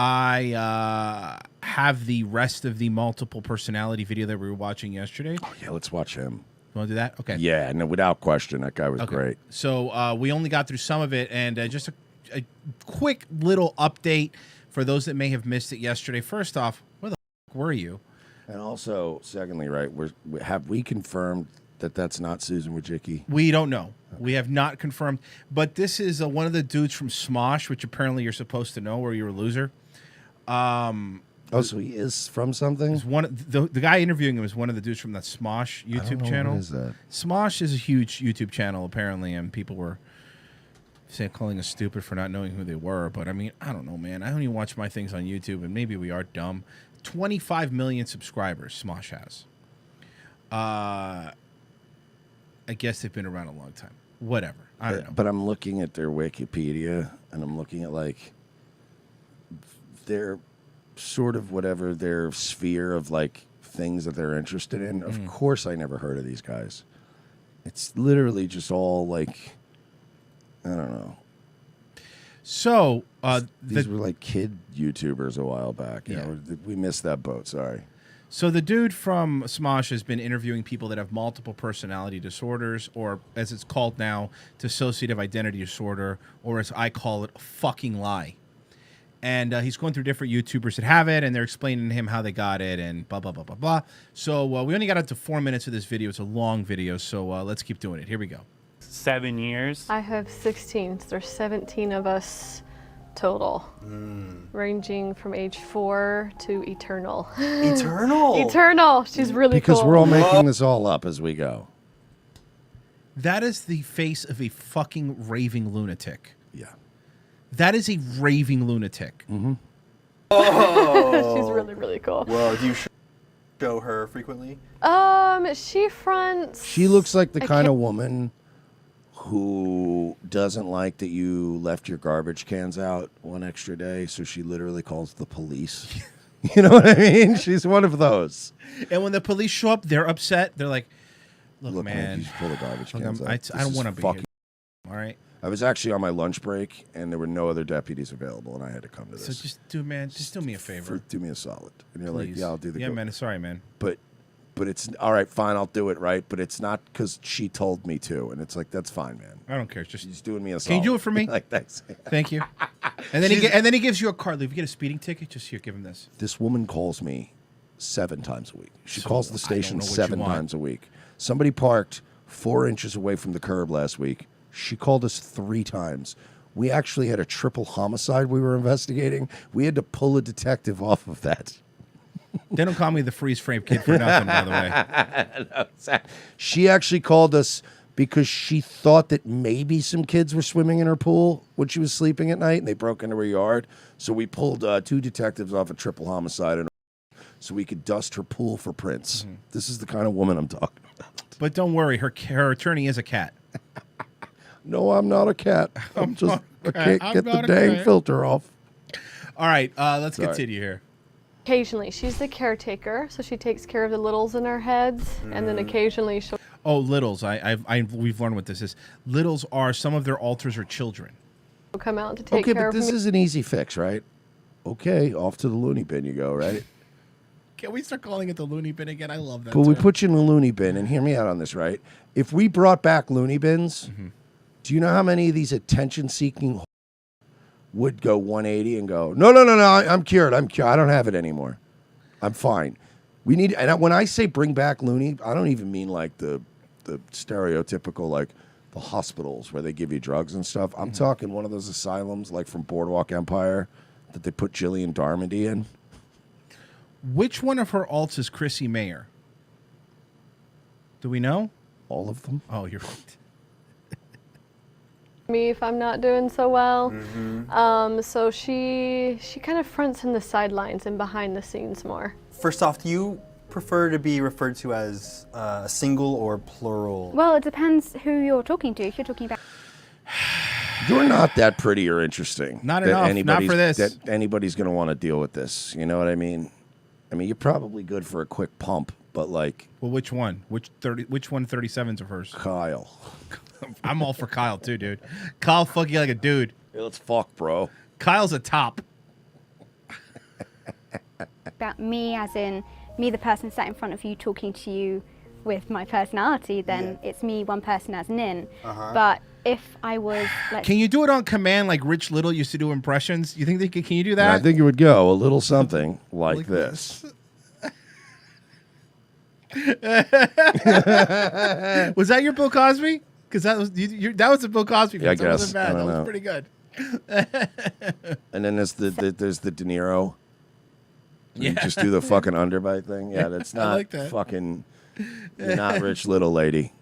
I have the rest of the multiple personality video that we were watching yesterday. Oh, yeah, let's watch him. You want to do that? Okay. Yeah, no, without question. That guy was great. So we only got through some of it, and just a quick little update for those that may have missed it yesterday. First off, where the f were you? And also, secondly, right, have we confirmed that that's not Susan Wojcicki? We don't know. Okay. We have not confirmed. But this is one of the dudes from Smosh, which apparently you're supposed to know, or you're a loser. Oh, so he is from something? The guy interviewing him is one of the dudes from that Smosh YouTube channel. What is that? Smosh is a huge YouTube channel, apparently, and people were calling us stupid for not knowing who they were. But, I mean, I don't know, man. I only watch my things on YouTube, and maybe we are dumb. 25 million subscribers Smosh has. I guess they've been around a long time. Whatever. I don't know. But I'm looking at their Wikipedia, and I'm looking at, like, their sort of whatever their sphere of, like, things that they're interested in. Of course I never heard of these guys. It's literally just all, like, I don't know. So these were like kid YouTubers a while back. You know, we missed that boat. Sorry. So the dude from Smosh has been interviewing people that have multiple personality disorders, or as it's called now, dissociative identity disorder, or as I call it, a fucking lie. And he's going through different YouTubers that have it, and they're explaining to him how they got it, and blah, blah, blah, blah, blah. So we only got up to 4 minutes of this video. It's a long video, so let's keep doing it. Here we go. 7 years. I have 16. So there's 17 of us total, ranging from age 4 to eternal. Eternal? Eternal. She's really because cool. we're all making this all up as we go. That is the face of a fucking raving lunatic. Yeah. That is a raving lunatic. Mm-hmm. Oh. She's really, really cool. Well, do you show her frequently? She fronts. She looks like the kind of woman who doesn't like that you left your garbage cans out one extra day, so she literally calls the police. You know what I mean? She's one of those. And when the police show up, they're upset. They're like, look man, you pull the garbage cans out. I don't want to be here. All right. I was actually on my lunch break, and there were no other deputies available, and I had to come to this. So just do me a favor. Do me a solid. And you're Please. like, yeah, I'll do the. Yeah, man. Sorry, man. But it's all right. Fine, I'll do it. Right, but it's not because she told me to, and it's like that's fine, man. I don't care. Just he's doing me a solid. Can you do it for me? Like thanks. Thank you. And then he gives you a card. If you get a speeding ticket, just here, give him this. This woman calls me 7 times a week. She calls the station 7 times a week. Somebody parked 4 inches away from the curb last week. She called us 3 times. We actually had a triple homicide we were investigating. We had to pull a detective off of that. They don't call me the freeze frame kid for nothing, by the way. No, she actually called us because she thought that maybe some kids were swimming in her pool when she was sleeping at night, and they broke into her yard. So we pulled 2 detectives off a triple homicide so we could dust her pool for prints. This is the kind of woman I'm talking about. But don't worry, her attorney is a cat. No, I'm not a cat. I can't get the dang filter off. All right, let's continue here. Occasionally, she's the caretaker, so she takes care of the littles in our heads, and then occasionally she'll. Oh, littles! We've learned what this is. Littles are some of their alters are children. Come out to take care of me. Okay, but this is an easy fix, right? Okay, off to the loony bin you go, right? Can we start calling it the loony bin again? I love that. But we put you in the loony bin, and hear me out on this, right? If we brought back loony bins, do you know how many of these attention-seeking would go 180 and go, no, I'm cured. I don't have it anymore. I'm fine. We need, and when I say bring back loony, I don't even mean like the stereotypical, like the hospitals where they give you drugs and stuff. I'm talking one of those asylums like from Boardwalk Empire that they put Jillian Darmody in. Which one of her alts is Chrissy Mayer? Do we know? All of them. Oh, you're right. Me if I'm not doing so well. So she kind of fronts in the sidelines and behind the scenes more. First off, do you prefer to be referred to as single or plural? Well, it depends who you're talking to. If you're talking about... You're not that pretty or interesting. Not enough. Not for this. That anybody's going to want to deal with this. You know what I mean? I mean, you're probably good for a quick pump, but like... Well, which one? Which 137s of hers? Kyle. I'm all for Kyle, too, dude. Kyle fuck you like a dude. Hey, let's fuck, bro. Kyle's a top. about me as in me, the person sat in front of you talking to you with my personality, then it's me, one person as Nin. But if I was, can you do it on command like Rich Little used to do impressions? You think can you do that? And I think it would go a little something like this. Was that your Bill Cosby? Because that was that was a Bill Cosby. Yeah, I That wasn't guess. bad. I don't That know. was pretty good. And then there's the De Niro. You Yeah. just do the fucking underbite thing. Yeah, that's I not like that. fucking. You're not Rich Little, lady.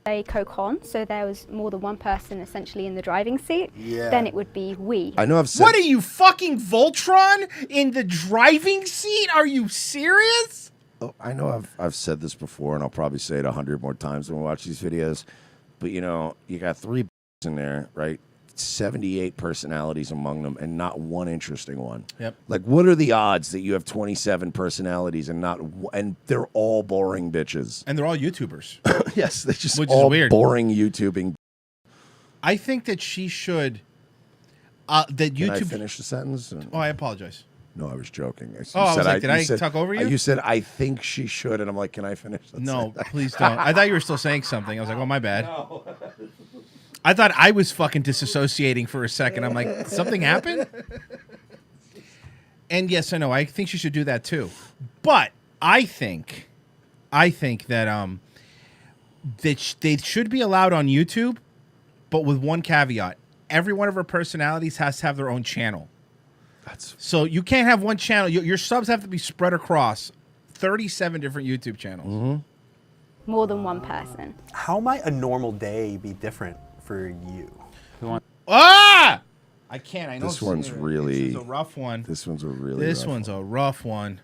a Cocon, so there was more than one person essentially in the driving seat, Yeah. then it would be we. I know I've said. What are you, fucking Voltron in the driving seat? Are you serious? Oh, I know I've said this before, and I'll probably say it 100 more times when we watch these videos. But you know, you got 3 in there, right? 78 personalities among them, and not one interesting one. Yep. Like, what are the odds that you have 27 personalities and and they're all boring bitches? And they're all YouTubers. Yes, they're just Which is all weird. boring YouTubing. I think that she should. That Can I YouTube. finish the sentence? Oh, I apologize. No, I was joking. Oh, I was like, did I talk over you? You said, I think she should, and I'm like, can I finish the No, sentence? please don't. I thought you were still saying something. I was like, oh, my bad. No. I thought I was fucking disassociating for a second. I'm like, something happened? And yes, I know. I think she should do that too. But I think that they should be allowed on YouTube, but with one caveat. Every one of her personalities has to have their own channel. So you can't have one channel. Your subs have to be spread across 37 different YouTube channels. More than one person. How might a normal day be different for you? Ah! I can't. I know This one's really. This is a rough one. This one's a really. This rough one's one. a rough one.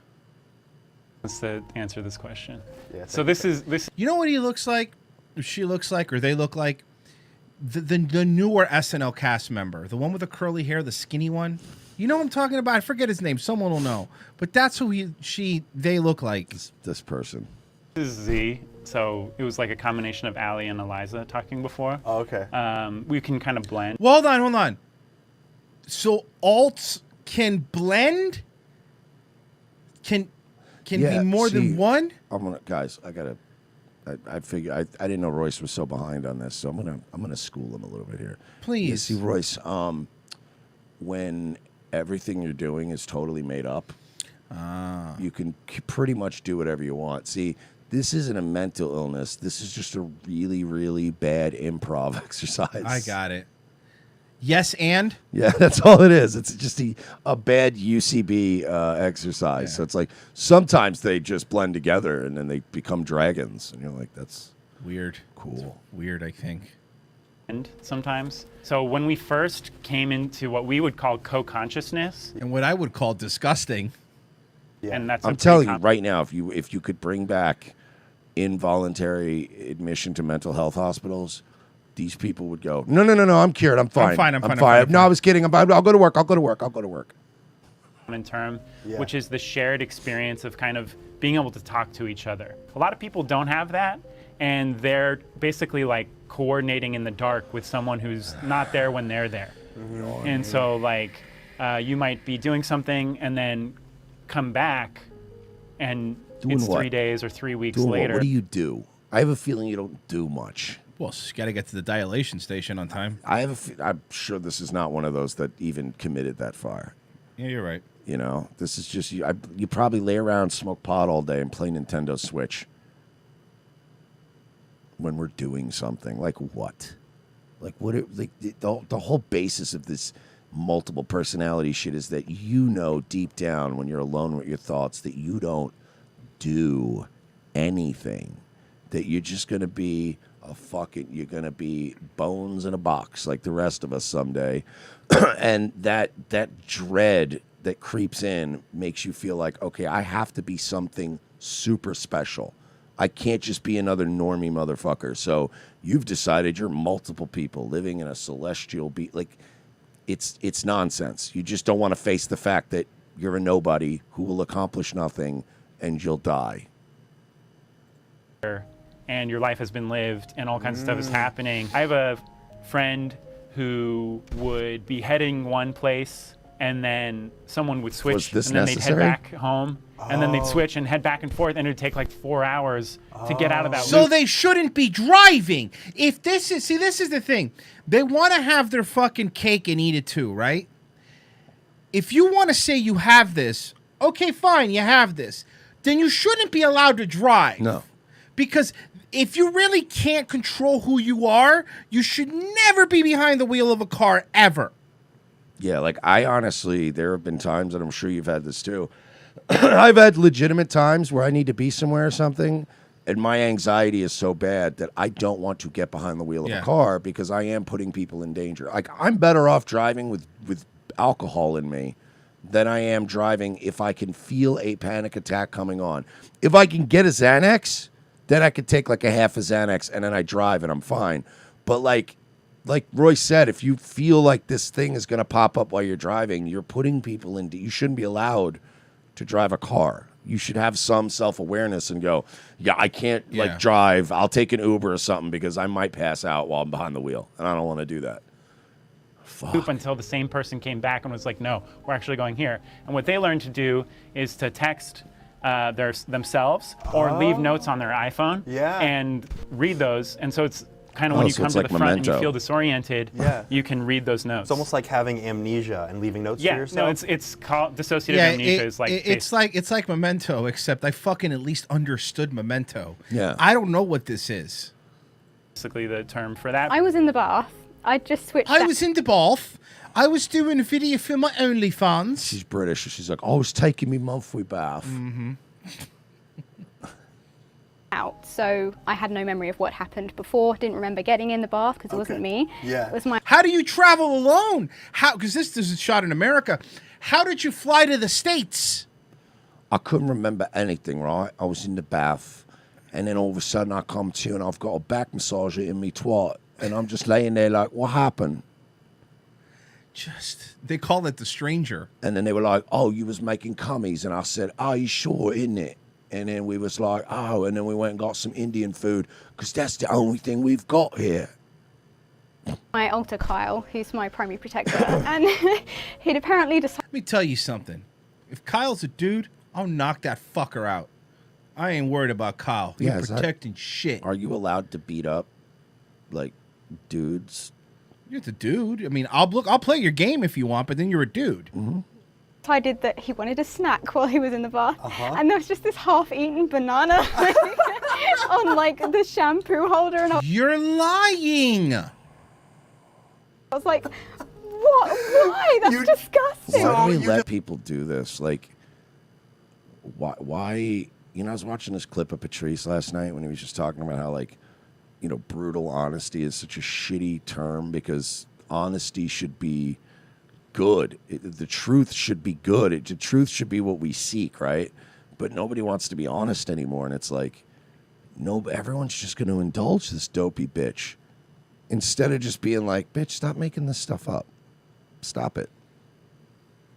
Wants to answer this question. Yeah, So this is. You know what he looks like? Or she looks like, or they look like? The newer SNL cast member, the one with the curly hair, the skinny one. You know what I'm talking about? I forget his name. Someone will know. But that's who they look like. This person. This is Z. So it was like a combination of Ali and Eliza talking before. Oh, okay. We can kind of blend. Well, hold on. So alts can blend? Can Yeah, be more see, than one? I'm gonna, guys. I figure I didn't know Royce was so behind on this, so I'm gonna school him a little bit here. Please. You see, Royce, when everything you're doing is totally made up, you can pretty much do whatever you want. See, this isn't a mental illness. This is just a really, really bad improv exercise. I got it. Yes, and? Yeah, that's all it is. It's just a bad UCB exercise. Yeah. So it's like sometimes they just blend together and then they become dragons, and you're like, that's Weird. cool. Weird, I think. Sometimes. So when we first came into what we would call co-consciousness, And what I would call disgusting. Yeah. and that's I'm telling you right now, if you could bring back involuntary admission to mental health hospitals, these people would go, no, I'm cured. I'm fine. I'm fine. No, I was kidding. I'll go to work. I'll go to work. common term, Yeah. which is the shared experience of kind of being able to talk to each other. A lot of people don't have that, and they're basically like coordinating in the dark with someone who's not there when they're there. And so like you might be doing something and then come back and Doing it's what? 3 days or 3 weeks Doing later. what do you do? I have a feeling you don't do much. Well, you got to get to the dilation station on time. I'm sure this is not one of those that even committed that far. Yeah, you're right. You know, this is just you. You probably lay around, smoke pot all day, and play Nintendo Switch. When we're doing something like what? Like what? The whole basis of this multiple personality shit is that you know deep down when you're alone with your thoughts that you don't do anything. That you're just gonna be you're gonna be bones in a box like the rest of us someday, and that dread that creeps in makes you feel like, okay, I have to be something super special. I can't just be another normie motherfucker. So you've decided you're multiple people living in a celestial like it's nonsense. You just don't want to face the fact that you're a nobody who will accomplish nothing and you'll die. And your life has been lived and all kinds of stuff is happening. I have a friend who would be heading one place and then someone would switch, this and then necessary? they'd head back home, and then they'd switch and head back and forth, and it would take like 4 hours to get out of that So loop. they shouldn't be driving. If this is, this is the thing. They want to have their fucking cake and eat it too, right? If you want to say you have this, okay, fine, you have this. Then you shouldn't be allowed to drive. No. Because if you really can't control who you are, you should never be behind the wheel of a car ever. Yeah, like I honestly, there have been times, and I'm sure you've had this too. I've had legitimate times where I need to be somewhere or something, and my anxiety is so bad that I don't want to get behind the wheel of a car because I am putting people in danger. Like I'm better off driving with alcohol in me than I am driving if I can feel a panic attack coming on. If I can get a Xanax, then I could take like a half a Xanax and then I drive and I'm fine. But like Roy said, if you feel like this thing is going to pop up while you're driving, you're putting people in. You shouldn't be allowed to drive a car. You should have some self-awareness and go, yeah, I can't like drive. I'll take an Uber or something because I might pass out while I'm behind the wheel, and I don't want to do that. Loop until the same person came back and was like, no, we're actually going here. And what they learned to do is to text themselves or leave notes on their iPhone and read those. And so it's kind of when you come to the front and you feel disoriented, you can read those notes. It's almost like having amnesia and leaving notes for yourself. No, it's called dissociative amnesia. It's like Memento, except I fucking at least understood Memento. Yeah. I don't know what this is. Basically the term for that. I was in the bath. I just switched. I was in the bath. I was doing a video for my OnlyFans. She's British. She's like, I was taking me Mon-Fri bath. Mm-hmm. Out, so I had no memory of what happened before. Didn't remember getting in the bath because it wasn't me. It was my. How do you travel alone? How? Because this is shot in America. How did you fly to the States? I couldn't remember anything, right? I was in the bath, and then all of a sudden I come to and I've got a back massager in me twat, and I'm just laying there like, what happened? They call it the stranger. And then they were like, oh, you was making cummies, and I said, oh, you sure, isn't it? And then we was like, oh, and then we went and got some Indian food because that's the only thing we've got here. My alter Kyle, who's my primary protector, and he'd apparently decided. Let me tell you something. If Kyle's a dude, I'll knock that fucker out. I ain't worried about Kyle. He's protecting shit. Are you allowed to beat up, like, dudes? You're the dude. I mean, I'll play your game if you want, but then you're a dude. Mm-hmm. Decided that he wanted a snack while he was in the bath, and there was just this half-eaten banana on like the shampoo holder, and you're lying. I was like, "What? Why? That's disgusting." Why do we let people do this? Like, why? You know, I was watching this clip of Patrice last night when he was just talking about how, like, you know, brutal honesty is such a shitty term because honesty should be good. The truth should be good. The truth should be what we seek, right? But nobody wants to be honest anymore, and it's like, no, everyone's just going to indulge this dopey bitch instead of just being like, bitch, stop making this stuff up. Stop it.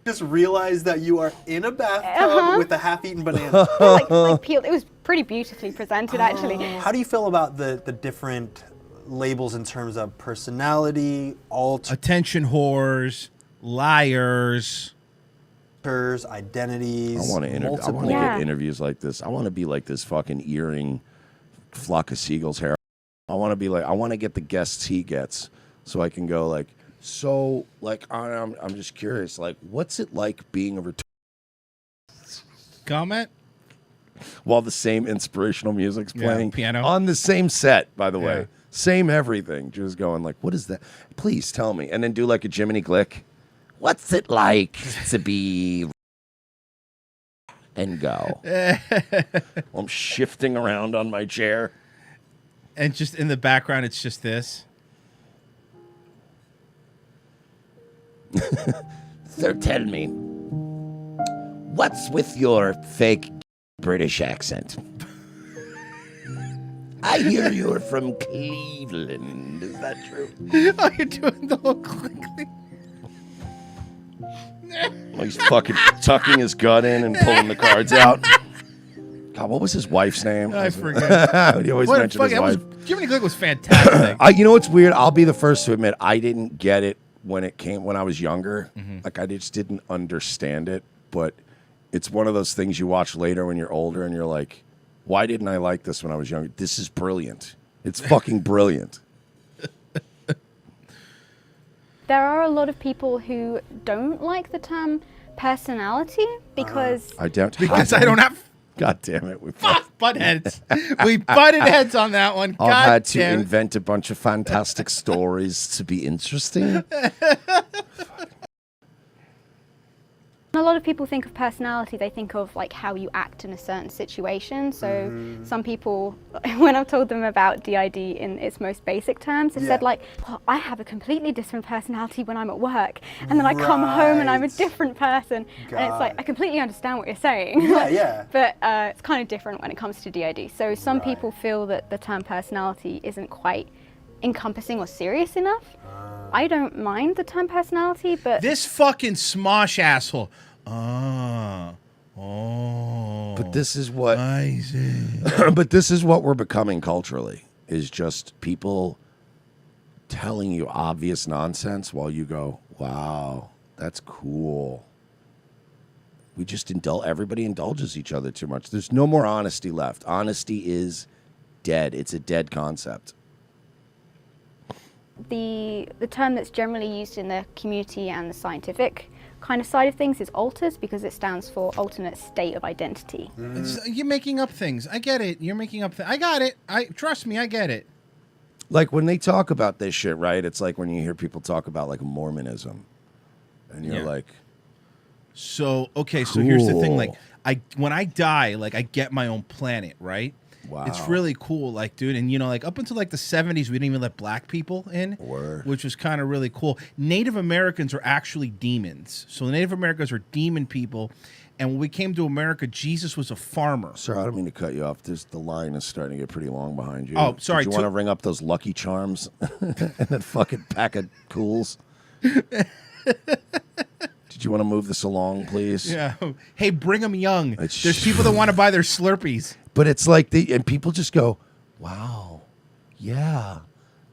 Just realize that you are in a bathtub with a half-eaten banana. like peeled. It was pretty beautifully presented, actually. How do you feel about the different labels in terms of personality, attention whores, liars, identities? I want to get interviews like this. I want to be like this fucking earring flock of seagulls hair. I want to be like, I want to get the guests he gets so I can go like, so like, I'm just curious, like, what's it like being a comment while the same inspirational music's playing piano on the same set, by the way, same everything, just going like, what is that? Please tell me. And then do like a Jiminy Glick. What's it like to be and go? I'm shifting around on my chair. And just in the background, it's just this. So tell me, what's with your fake British accent? I hear you're from Cleveland. Is that true? Oh, you're doing the whole click. He's fucking tucking his gun in and pulling the cards out. God, what was his wife's name? I forget. He always mentioned his wife. Jiminy Glick was fantastic. You know what's weird? I'll be the first to admit I didn't get it when I was younger. Like I just didn't understand it, but it's one of those things you watch later when you're older and you're like, why didn't I like this when I was younger? This is brilliant. It's fucking brilliant. There are a lot of people who don't like the term personality because I don't Because I don't have God damn it. We butt heads. We butted heads on that one. I God had to damn it. invent a bunch of fantastic stories to be interesting. a lot of people think of personality, they think of like how you act in a certain situation. So some people, when I've told them about DID in its most basic terms, they've said like, well, I have a completely different personality when I'm at work, and then I come home and I'm a different person. And it's like, I completely understand what you're saying. But it's kind of different when it comes to DID. So some people feel that the term personality isn't quite encompassing or serious enough. I don't mind the term personality, but this fucking Smosh asshole. But this is what but this is what we're becoming culturally, is just people telling you obvious nonsense while you go, wow, that's cool. We just everybody indulges each other too much. There's no more honesty left. Honesty is dead. It's a dead concept. the term that's generally used in the community and the scientific kind of side of things is alters, because it stands for alternate state of identity. You're making up things. I get it. You're making up things. I got it. Trust me, I get it. Like when they talk about this shit, right? It's like when you hear people talk about like Mormonism, and you're like, so okay, so here's the thing, like when I die, like I get my own planet, right? Wow. It's really cool, like, dude, and you know, like up until like the 70s, we didn't even let black people in, which was kind of really cool. Native Americans are actually demons. So the Native Americans are demon people, and when we came to America, Jesus was a farmer. Sir, I don't mean to cut you off. The line is starting to get pretty long behind you. Oh, sorry. Do you want to ring up those Lucky Charms and that fucking pack of Cools? Did you want to move this along, please? Yeah. Hey, bring them young. There's people that want to buy their Slurpees. But it's like and people just go, wow, yeah,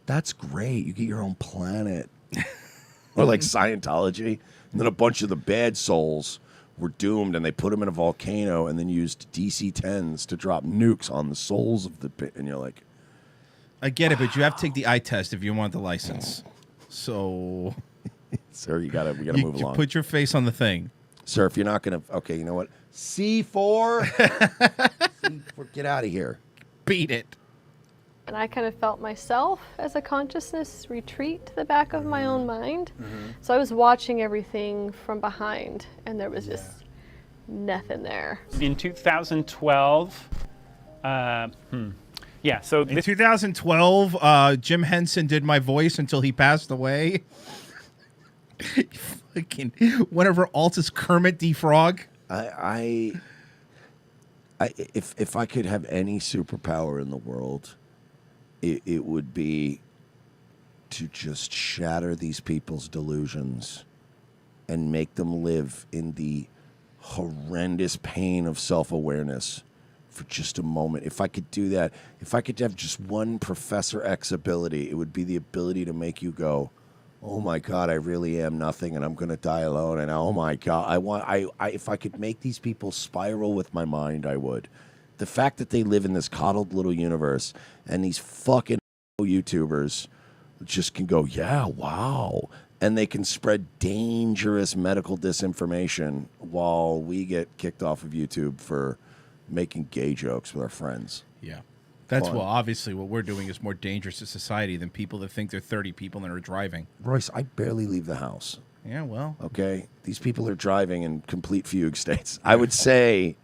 that's great. You get your own planet. Or like Scientology. And then a bunch of the bad souls were doomed, and they put them in a volcano and then used DC-10s to drop nukes on the souls of the pit. And you're like, I get it, but you have to take the eye test if you want the license. So, sir, we gotta move along. Put your face on the thing. Sir, if you're not going to... Okay, you know what? C4. C4, get out of here. Beat it. And I kind of felt myself as a consciousness retreat to the back of my own mind. So I was watching everything from behind, and there was just nothing there. In 2012, so in 2012, Jim Henson did my voice until he passed away. Fucking whatever. Alt is Kermit D. Frog. If I could have any superpower in the world, it would be to just shatter these people's delusions and make them live in the horrendous pain of self-awareness for just a moment. If I could do that, if I could have just one Professor X ability, it would be the ability to make you go, oh my God, I really am nothing, and I'm gonna die alone. And oh my God, if I could make these people spiral with my mind, I would. The fact that they live in this coddled little universe, and these fucking YouTubers just can go, yeah, wow, and they can spread dangerous medical disinformation while we get kicked off of YouTube for making gay jokes with our friends. Yeah. That's obviously what we're doing is more dangerous to society than people that think they're 30 people and are driving. Royce, I barely leave the house. Yeah, well. Okay? These people are driving in complete fugue states. I would say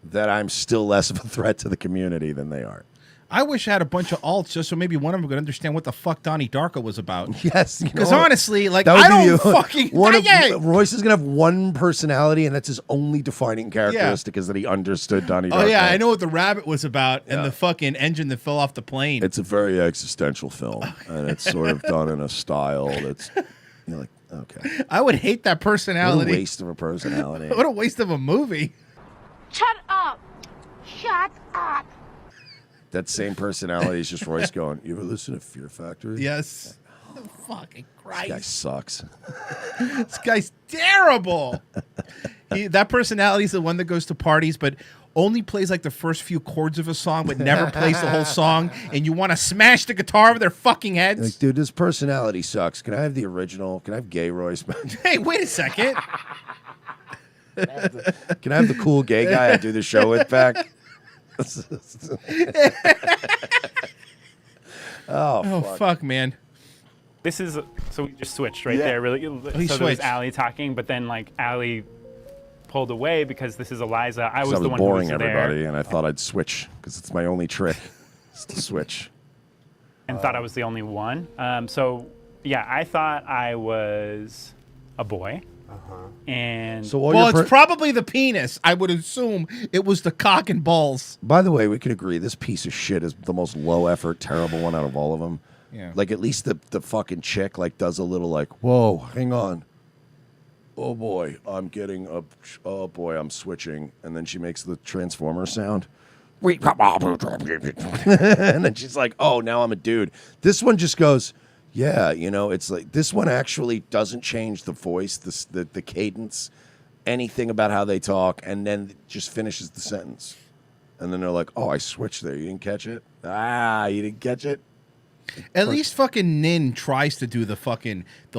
that I'm still less of a threat to the community than they are. I wish I had a bunch of alts just so maybe one of them could understand what the fuck Donnie Darko was about. Yes. Because honestly, like, I don't fucking... Royce is going to have one personality, and that's his only defining characteristic is that he understood Donnie Darko. Oh, yeah, I know what the rabbit was about and the fucking engine that fell off the plane. It's a very existential film, and it's sort of done in a style that's... You're like, okay. I would hate that personality. What a waste of a personality. What a waste of a movie. Shut up. Shut up. That same personality is just Royce going, you ever listen to Fear Factory? Yes. Fucking This Christ. guy sucks. This guy's terrible. That personality is the one that goes to parties, but only plays like the first few chords of a song, but never plays the whole song. And you want to smash the guitar over their fucking heads. Like, dude, this personality sucks. Can I have the original? Can I have gay Royce? Hey, wait a second. Can I have the cool gay guy I do the show with back? Oh, fuck, man. This is so we just switched right there. Really, so there was switched. Allie talking, but then like Allie pulled away because this is Eliza. I was I was the one boring who was everybody, there and I thought I'd switch because it's my only trick. Is to switch. and thought I was the only one. So yeah, I thought I was a boy. And So all Well, your it's probably the penis. I would assume it was the cock and balls. By the way, we can agree this piece of shit is the most low effort, terrible one out of all of them. Yeah. Like at least the fucking chick like does a little like, whoa, hang on. Oh boy, I'm getting a. Oh boy, I'm switching, and then she makes the transformer sound. And then she's like, oh, now I'm a dude. This one just goes, yeah, you know, it's like this one actually doesn't change the voice, the cadence, anything about how they talk, and then just finishes the sentence. And then they're like, oh, I switched there. You didn't catch it? Ah, you didn't catch it? At least fucking Nin tries to do the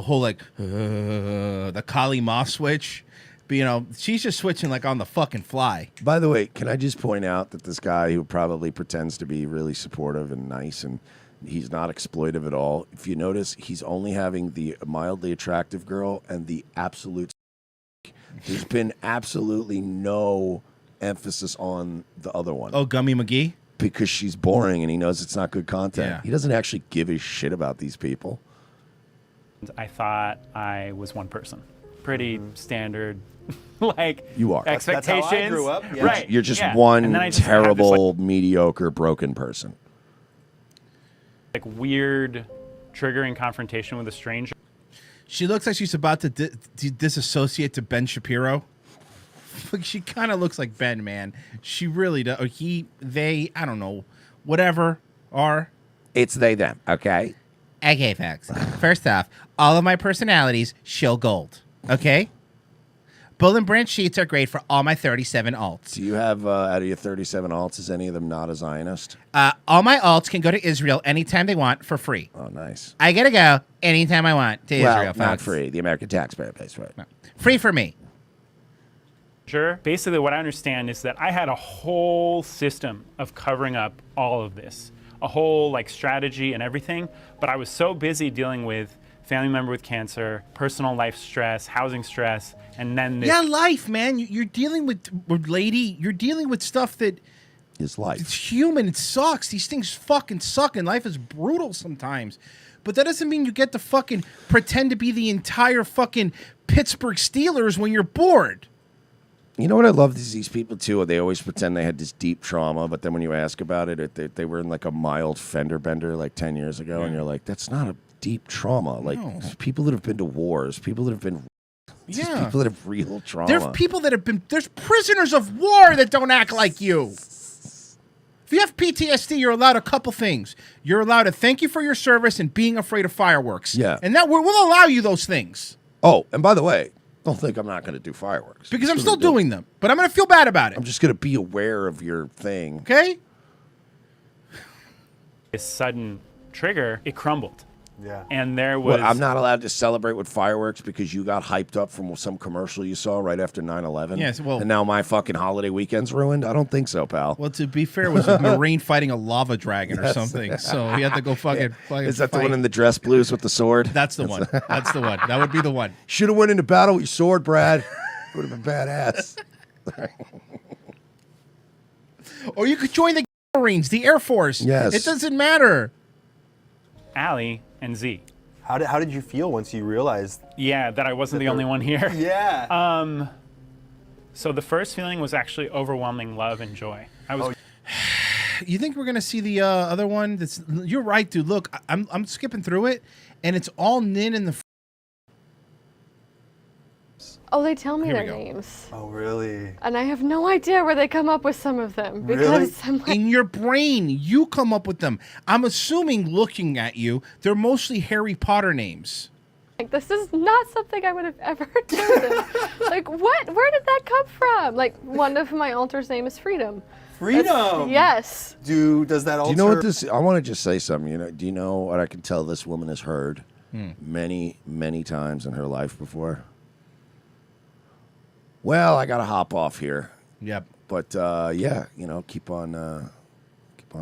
whole like, the Kali Ma switch. But, you know, she's just switching like on the fucking fly. By the way, can I just point out that this guy who probably pretends to be really supportive and nice and he's not exploitive at all. If you notice, he's only having the mildly attractive girl and the absolute. There's been absolutely no emphasis on the other one. Oh, Gummy McGee? Because she's boring and he knows it's not good content. Yeah. He doesn't actually give a shit about these people. I thought I was one person. Pretty standard, like You are. expectations. That's how I grew up. Yeah. Right. You're just yeah. one And then I just have this, terrible, mediocre, broken person. like weird, triggering confrontation with a stranger. She looks like she's about to disassociate to Ben Shapiro. She kind of looks like Ben, man. She really does. Or they, I don't know, whatever are. It's they, them, okay? Okay, folks. First off, all of my personalities show gold. Okay? Bull and Branch sheets are great for all my 37 alts. Do you have, out of your 37 alts, is any of them not a Zionist? All my alts can go to Israel anytime they want for free. Oh, nice. I get to go anytime I want to Israel, folks. Not free. The American taxpayer pays for it. No. Free for me. Sure. Basically, what I understand is that I had a whole system of covering up all of this, a whole like strategy and everything. But I was so busy dealing with family member with cancer, personal life stress, housing stress, and then this. Yeah, life, man. You're dealing with lady. You're dealing with stuff that Is life. it's human. It sucks. These things fucking suck, and life is brutal sometimes. But that doesn't mean you get to fucking pretend to be the entire fucking Pittsburgh Steelers when you're bored. You know what I love is these people too. They always pretend they had this deep trauma, but then when you ask about it, they were in like a mild fender bender like 10 years ago, and you're like, that's not a deep trauma. Like people that have been to wars, people that have been, people that have real trauma. There's people that have been. There's prisoners of war that don't act like you. If you have PTSD, you're allowed a couple things. You're allowed to thank you for your service and being afraid of fireworks. Yeah. And that we'll allow you those things. Oh, and by the way, don't think I'm not going to do fireworks. Because I'm still doing them. But I'm going to feel bad about it. I'm just going to be aware of your thing. Okay? This sudden trigger, it crumbled. Yeah. And there was. What, I'm not allowed to celebrate with fireworks because you got hyped up from some commercial you saw right after 9/11? Yes, well- and now my fucking holiday weekend's ruined? I don't think so, pal. Well, to be fair, it was a Marine fighting a lava dragon or something. So he had to go fucking Is that fight. the one in the dress blues with the sword? That's the one. That's the one. That would be the one. Should have went into battle with your sword, Brad. Would have been badass. Or you could join the Marines, the Air Force. Yes. It doesn't matter. Allie and Z. How did you feel once you realized? Yeah, that I wasn't the only one here. Yeah. So the first feeling was actually overwhelming love and joy. I was. You think we're gonna see the other one? You're right, dude. Look, I'm skipping through it, and it's all Nin and the. Oh, they tell me Here we their go. names. Oh, really? And I have no idea where they come up with some of them. Because Really? I'm like, In your brain, you come up with them. I'm assuming, looking at you, they're mostly Harry Potter names. this is not something I would have ever chosen. Like, what? Where did that come from? Like, one of my altar's name is Freedom. Freedom. Yes. Does that alter? Do you know what this? I want to just say something. Do you know what I can tell this woman has heard many, many times in her life before? Well, I gotta hop off here. Yep. But yeah, keep on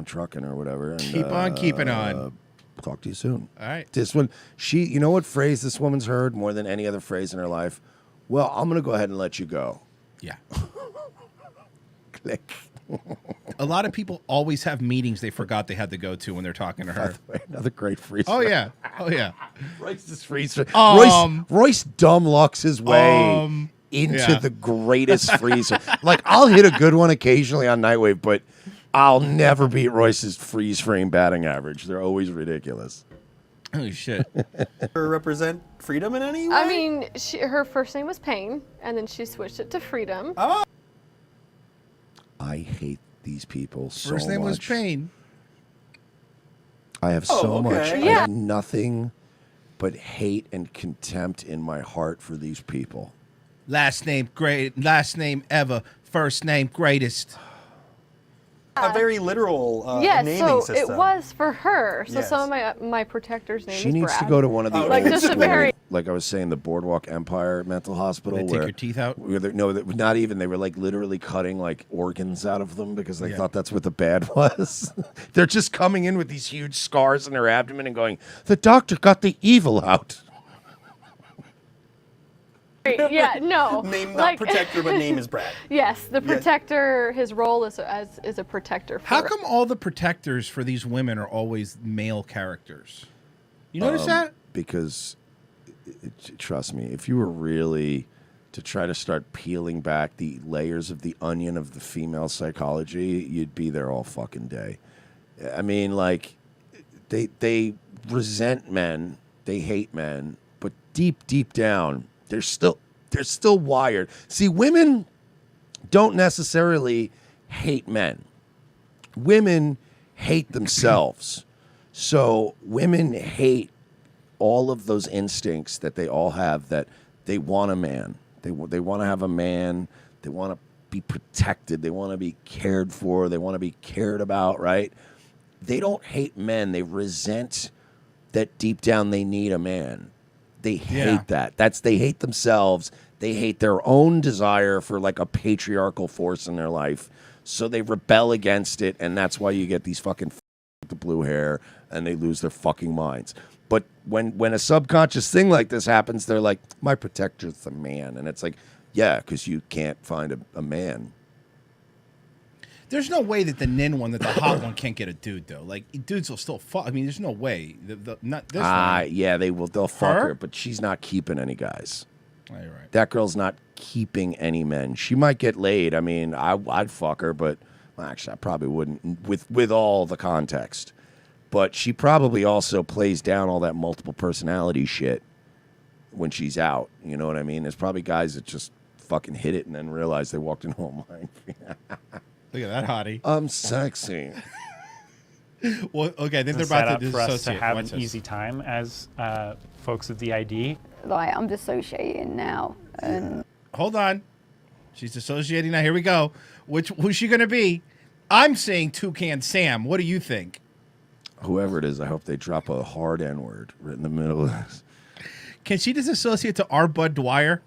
trucking or whatever. And, Keep on keeping on. Talk to you soon. All right. This one, you know what phrase this woman's heard more than any other phrase in her life? Well, I'm gonna go ahead and let you go. Yeah. Click. A lot of people always have meetings they forgot they had to go to when they're talking to her. Another great freeze. Oh yeah. Oh yeah. Royce's freeze. Royce dumb lucks his way into the greatest freezer. Like, I'll hit a good one occasionally on Nightwave, but I'll never beat Royce's freeze frame batting average. They're always ridiculous. Oh shit. represent freedom in any way? I mean, her first name was Pain, and then she switched it to Freedom. Oh. I hate these people so much. First name was Pain. I have so much. I Yeah. have nothing but hate and contempt in my heart for these people. Last name great. Last name ever. First name greatest. A very literal Yes, naming so system. it was for her. So Yes. some of my protector's name She is needs Brad. to go to one of the Like, old just a school, very- like I was saying, the Boardwalk Empire Mental Hospital. They take where, your teeth out? Where not even. They were like literally cutting like organs out of them because they Yeah. thought that's what the bad was. They're just coming in with these huge scars in their abdomen and going, "The doctor got the evil out." Yeah, no. Name not like, protector, but name is Brad. Yes, the protector. His role is a protector. For How come all the protectors for these women are always male characters? You notice that? Because, trust me, if you were really to try to start peeling back the layers of the onion of the female psychology, you'd be there all fucking day. I mean, like, they resent men, they hate men, but deep down, they're still wired. See, women don't necessarily hate men. Women hate themselves. So women hate all of those instincts that they all have, that they want a man. They want to have a man. They want to be protected. They want to be cared for. They want to be cared about, right? They don't hate men. They resent that deep down they need a man. They hate that. They hate themselves. They hate their own desire for like a patriarchal force in their life. So they rebel against it, and that's why you get these fucking with the blue hair, and they lose their fucking minds. But when a subconscious thing like this happens, they're like, my protector's the man. And it's like, yeah, because you can't find a man. There's no way that the nin one, that the hot one, can't get a dude though. Like dudes will still fuck. I mean, there's no way. Not this one. Yeah, they will. They'll fuck Her? her, but she's not keeping any guys. Oh, you're right. That girl's not keeping any men. She might get laid. I mean, I'd fuck her, but well, actually, I probably wouldn't with all the context. But she probably also plays down all that multiple personality shit when she's out. You know what I mean? There's probably guys that just fucking hit it and then realize they walked into a minefield. Look at that hottie. I'm sexy. Well, okay, then they're Set about up to for us to dissociate. have Watch an this. easy time as folks with DID. Like, I'm dissociating now. And Hold on. She's dissociating now. Here we go. Who's she going to be? I'm saying Toucan Sam. What do you think? Whoever it is, I hope they drop a hard N-word right in the middle of this. Can she disassociate to our Bud Dwyer?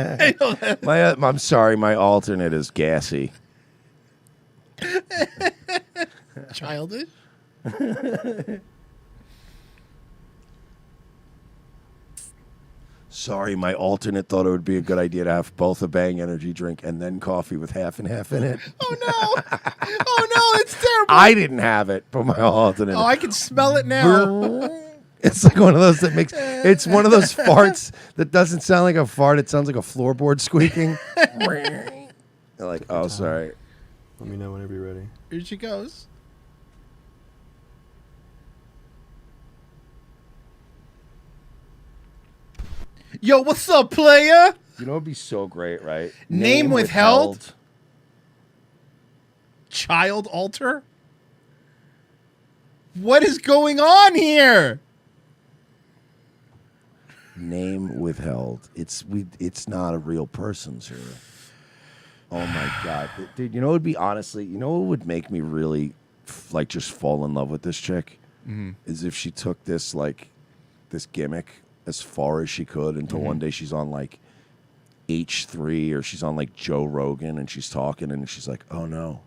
I'm sorry, my alternate is gassy. Childish? Sorry, my alternate thought it would be a good idea to have both a Bang energy drink and then coffee with half and half in it. Oh, no. Oh, no, it's terrible. I didn't have it, but my alternate. Oh, I can smell it now. It's like one of those that makes. It's one of those farts that doesn't sound like a fart. It sounds like a floorboard squeaking. They're like, oh, sorry. Let me know whenever you're ready. Here she goes. Yo, what's up, player? You know, it'd be so great, right? Name withheld. Child altar? What is going on here? Name withheld. It's not a real person, sir. Oh my god, dude! You know, it would be honestly. You know, what would make me really like just fall in love with this chick is if she took this this gimmick as far as she could until one day she's on like H3 or she's on like Joe Rogan and she's talking and she's like, oh no,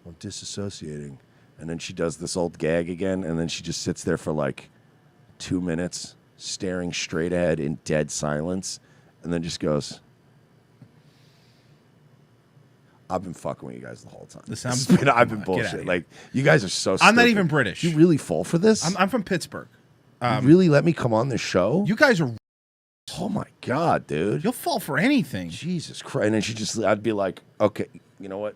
I'm disassociating. And then she does this old gag again and then she just sits there for like 2 minutes staring straight ahead in dead silence and then just goes, I've been fucking with you guys the whole time. I've been bullshit. Like, you guys are so stupid. I'm not even British. You really fall for this? I'm from Pittsburgh. You really let me come on this show? You guys are... Oh, my God, dude. You'll fall for anything. Jesus Christ. And then I'd be like, okay, you know what?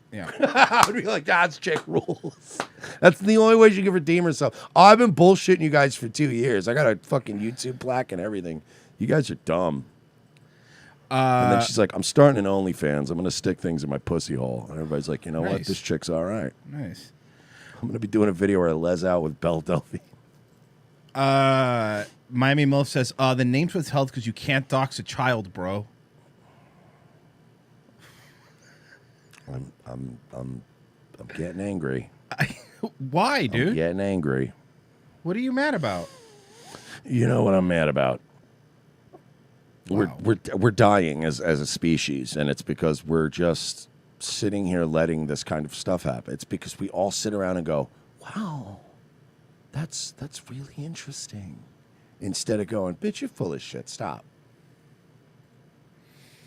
Yeah. I'd be like, that's chick rules. That's the only way she can redeem herself. Oh, I've been bullshitting you guys for 2 years. I got a fucking YouTube plaque and everything. You guys are dumb. And then she's like, I'm starting an OnlyFans. I'm going to stick things in my pussy hole. And everybody's like, you know what? This chick's all right. Nice. I'm going to be doing a video where I les out with Belle Delphine. Miami Milf says, the name's withheld because you can't dox a child, bro. I'm getting angry. Why, dude? I'm getting angry. What are you mad about? You know what I'm mad about? Wow. We're dying as a species, and it's because we're just sitting here letting this kind of stuff happen. It's because we all sit around and go, "Wow, that's really interesting," instead of going, "Bitch, you're full of shit. Stop."